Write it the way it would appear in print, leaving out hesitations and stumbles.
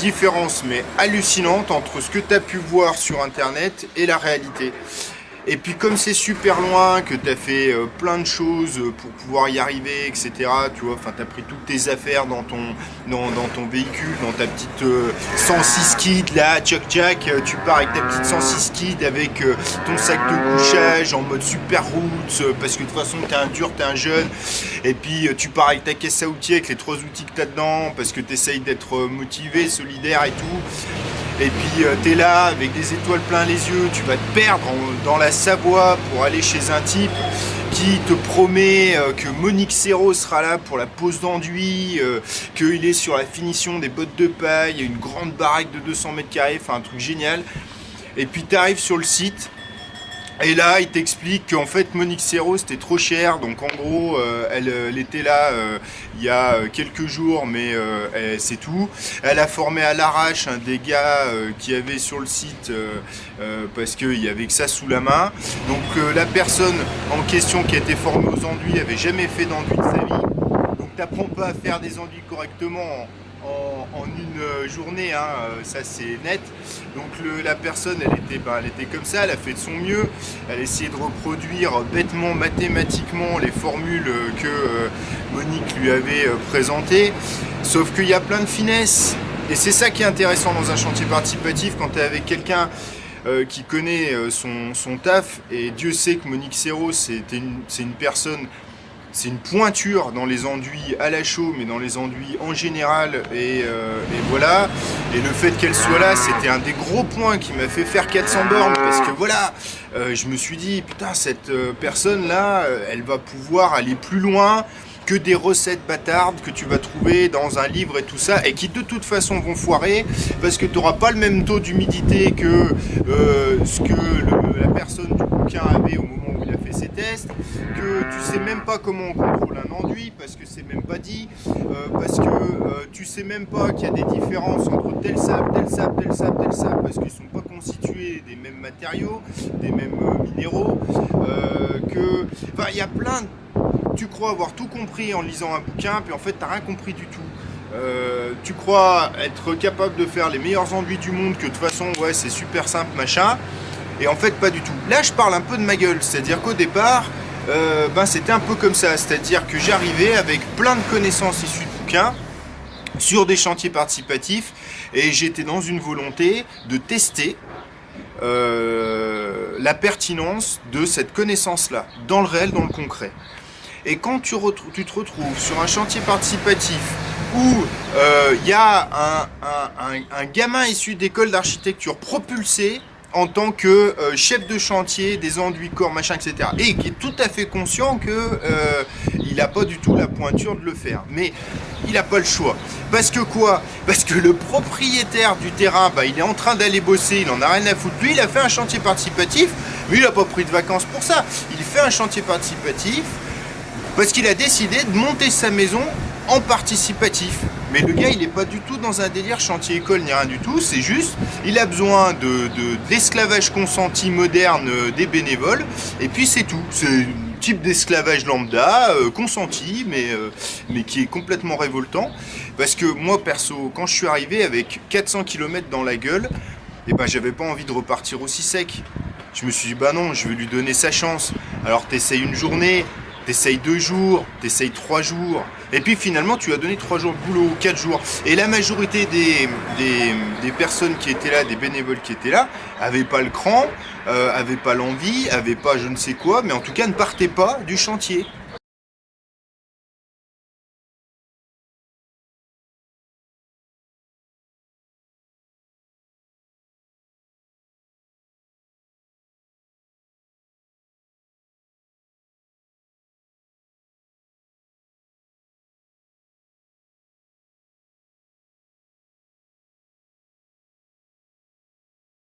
différence mais hallucinante entre ce que tu as pu voir sur internet et la réalité. Et puis comme c'est super loin, que tu as fait plein de choses pour pouvoir y arriver, etc. Tu vois, enfin tu as pris toutes tes affaires dans ton véhicule, dans ta petite 106 kit là, tchac, tu pars avec ta petite 106 kit avec ton sac de couchage en mode super roots, parce que de toute façon t'es un dur, t'es un jeune, et puis tu pars avec ta caisse à outils, avec les 3 outils que t'as dedans, parce que tu essayes d'être motivé, solidaire et tout. Et puis t'es là avec des étoiles plein les yeux, tu vas te perdre dans la Savoie pour aller chez un type qui te promet que Monique Serrault sera là pour la pose d'enduit, qu'il est sur la finition des bottes de paille, une grande baraque de 200 mètres carrés, enfin un truc génial. Et puis tu arrives sur le site, et là il t'explique qu'en fait Monique Serrault c'était trop cher, donc en gros elle était là il y a quelques jours, mais c'est tout. Elle a formé à l'arrache des gars qui avaient sur le site parce qu'il n'y avait que ça sous la main. Donc la personne en question qui a été formée aux enduits avait jamais fait d'enduit de sa vie, donc t'apprends pas à faire des enduits correctement en une journée, hein, ça c'est net. Donc la personne elle était comme ça, elle a fait de son mieux, elle a essayé de reproduire bêtement, mathématiquement les formules que Monique lui avait présentées, sauf qu'il y a plein de finesses, et c'est ça qui est intéressant dans un chantier participatif quand tu es avec quelqu'un qui connaît son taf, et Dieu sait que Monique Serrault c'est une personne. C'est une pointure dans les enduits à la chaux, mais dans les enduits en général, et voilà. Et le fait qu'elle soit là, c'était un des gros points qui m'a fait faire 400 bornes, parce que voilà, je me suis dit, putain, cette personne-là, elle va pouvoir aller plus loin que des recettes bâtardes que tu vas trouver dans un livre et tout ça, et qui de toute façon vont foirer, parce que tu n'auras pas le même taux d'humidité que ce que la personne du bouquin avait au moment où il a fait ses tests, que tu sais même pas comment on contrôle un enduit, parce que c'est même pas dit, parce que tu sais même pas qu'il y a des différences entre tel sable, parce qu'ils sont pas constitués des mêmes matériaux, des mêmes minéraux, enfin il y a plein de... Tu crois avoir tout compris en lisant un bouquin, puis en fait t'as rien compris du tout. Tu crois être capable de faire les meilleurs enduits du monde, que de toute façon ouais c'est super simple machin, et en fait pas du tout. Là je parle un peu de ma gueule, c'est-à-dire qu'au départ c'était un peu comme ça, c'est-à-dire que j'arrivais avec plein de connaissances issues de bouquins sur des chantiers participatifs, et j'étais dans une volonté de tester la pertinence de cette connaissance-là, dans le réel, dans le concret. Et quand tu te retrouves sur un chantier participatif où y a un gamin issu d'école d'architecture propulsé en tant que chef de chantier des enduits corps, machin, etc. Et qui est tout à fait conscient que il n'a pas du tout la pointure de le faire. Mais il n'a pas le choix. Parce que quoi? Parce que le propriétaire du terrain, il est en train d'aller bosser, il en a rien à foutre. Lui, il a fait un chantier participatif, mais il n'a pas pris de vacances pour ça. Il fait un chantier participatif parce qu'il a décidé de monter sa maison en participatif. Mais le gars, il n'est pas du tout dans un délire chantier-école ni rien du tout. C'est juste, il a besoin d'esclavage consenti moderne des bénévoles. Et puis c'est tout. C'est un type d'esclavage lambda, consenti, mais qui est complètement révoltant. Parce que moi, perso, quand je suis arrivé avec 400 km dans la gueule, j'avais pas envie de repartir aussi sec. Je me suis dit, non, je vais lui donner sa chance. Alors t'essayes une journée, t'essayes 2 jours, t'essayes 3 jours, et puis finalement tu as donné 3 jours de boulot, 4 jours. Et la majorité des personnes qui étaient là, des bénévoles qui étaient là, avaient pas le cran, avaient pas l'envie, avaient pas je ne sais quoi, mais en tout cas ne partaient pas du chantier.